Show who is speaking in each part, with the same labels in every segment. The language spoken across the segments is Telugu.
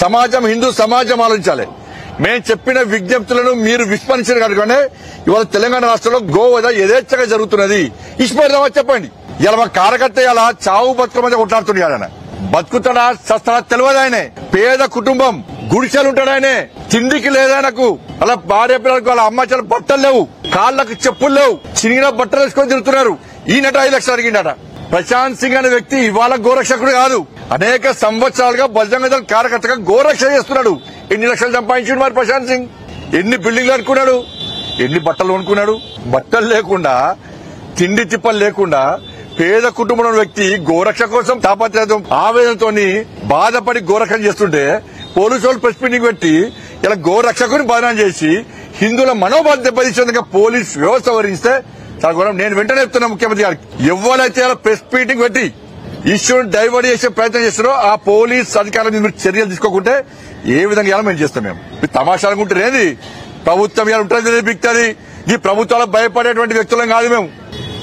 Speaker 1: సమాజం హిందూ సమాజం ఆలోచించాలి. మేము చెప్పిన విజ్ఞప్తులను మీరు విస్మరించారు కనుకనే ఇవాళ తెలంగాణ రాష్ట్రంలో గోవధ యథేచ్ఛగా జరుగుతున్నది. ఇష్టపడదామా చెప్పండి. ఇలా మా కార్యకర్త ఇలా చావు బతుకు మధ్య కొట్లాడుతున్నాడు. ఆయన బతుకుతాడా చస్తాడా తెలియదు. ఆయనే పేద కుటుంబం, గుడిసెలుంటాడు. ఆయనే తిండికి లేదాయనకు. అలా భార్య పిల్లలకు వాళ్ళ అమ్మ చాలా బట్టలు లేవు, కాళ్లకు చెప్పులు లేవు, చినిగిన బట్టలు వేసుకొని తిరుగుతున్నారు. ఈయనట 5 లక్షలు అడిగిండట. ప్రశాంత్ సింగ్ అనే వ్యక్తి ఇవాళ గోరక్షకుడు కాదు, అనేక సంవత్సరాలుగా బజరంగ దళ్ కార్యకర్తగా గోరక్ష చేస్తున్నాడు. ఎన్ని లక్షలు సంపాదించాడు మరి ప్రశాంత్ సింగ్? ఎన్ని బిల్డింగ్లు అనుకున్నాడు? ఎన్ని బట్టలు కొనుక్కున్నాడు? బట్టలు లేకుండా, తిండి తిప్పలు లేకుండా పేద కుటుంబంలో వ్యక్తి గోరక్ష కోసం తాపత్రయంతో ఆవేదనతో బాధపడి గోరక్షణ చేస్తుంటే పోలీసు వాళ్ళు ప్రెస్ మీటింగ్ పెట్టి ఇలా గోరక్షకుని బదనాం చేసి హిందువుల మనోభావం దెబ్బతీసేందుకు పోలీస్ వ్యవస్థ వహిస్తే చాలా ఘోరం. నేను వెంటనే చెప్తున్నా ముఖ్యమంత్రి గారికి, ఎవరైతే ఇలా ప్రెస్ మీటింగ్ పెట్టి ఇష్యూని డైవర్ట్ చేసే ప్రయత్నం చేస్తున్నారో ఆ పోలీస్ అధికారుల మీద చర్యలు తీసుకోకుంటే ఏ విధంగా ఇలా మేము చేస్తాం. మేము తమాషాలనుకుంటే ఏది ప్రభుత్వం ఇలా ఉంటుంది బిక్తుంది. ఈ ప్రభుత్వాలకు భయపడేటువంటి వ్యక్తులం కాదు మేము.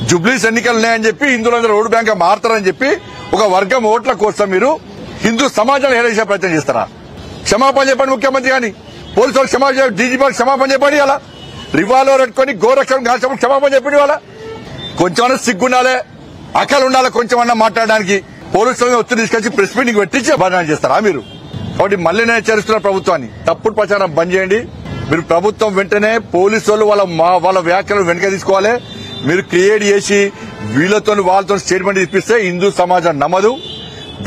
Speaker 1: జుబ్లీస్ ఎన్నికలు ఉన్నాయని చెప్పి హిందువులందరూ ఓటు బ్యాంక్ మారుతారని చెప్పి ఒక వర్గం ఓట్ల కోసం మీరు హిందూ సమాజాన్ని హేళన ప్రయత్నం చేస్తారా? క్షమాపణ చెప్పండి ముఖ్యమంత్రి గాని, పోలీసు వాళ్ళు క్షమాపణ, డీజీపీ క్షమాపణ చెప్పండి. అలా రివాల్వర్ పెట్టుకుని గోరక్షణ కాల్చినప్పుడు క్షమాపణ చెప్పండి. వాళ్ళ కొంచెమన్నా సిగ్గుండాలి, అక్కలు ఉండాలి, కొంచెమన్నా మాట్లాడడానికి. పోలీసులను ఒత్తిడి తీసుకొచ్చి ప్రెస్ మీటింగ్ పెట్టించి బదనాం చేస్తారా మీరు? కాబట్టి మళ్లీ నేను హెచ్చరిస్తున్న ప్రభుత్వాన్ని, తప్పుడు ప్రచారం బంద్ చేయండి. మీరు ప్రభుత్వం వెంటనే పోలీసు వాళ్ళు వాళ్ళ వ్యాఖ్యలు వెనక తీసుకోవాలి. మీరు క్రియేట్ చేసి వీళ్ళతో వాళ్ళతో స్టేట్మెంట్ ఇప్పిస్తే హిందూ సమాజం నమ్మదు.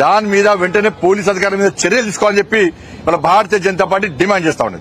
Speaker 1: దాని మీద వెంటనే పోలీస్ అధికారుల మీద చర్యలు తీసుకోవాలని చెప్పి వాళ్ళ భారతీయ జనతా పార్టీ డిమాండ్ చేస్తా ఉన్నది.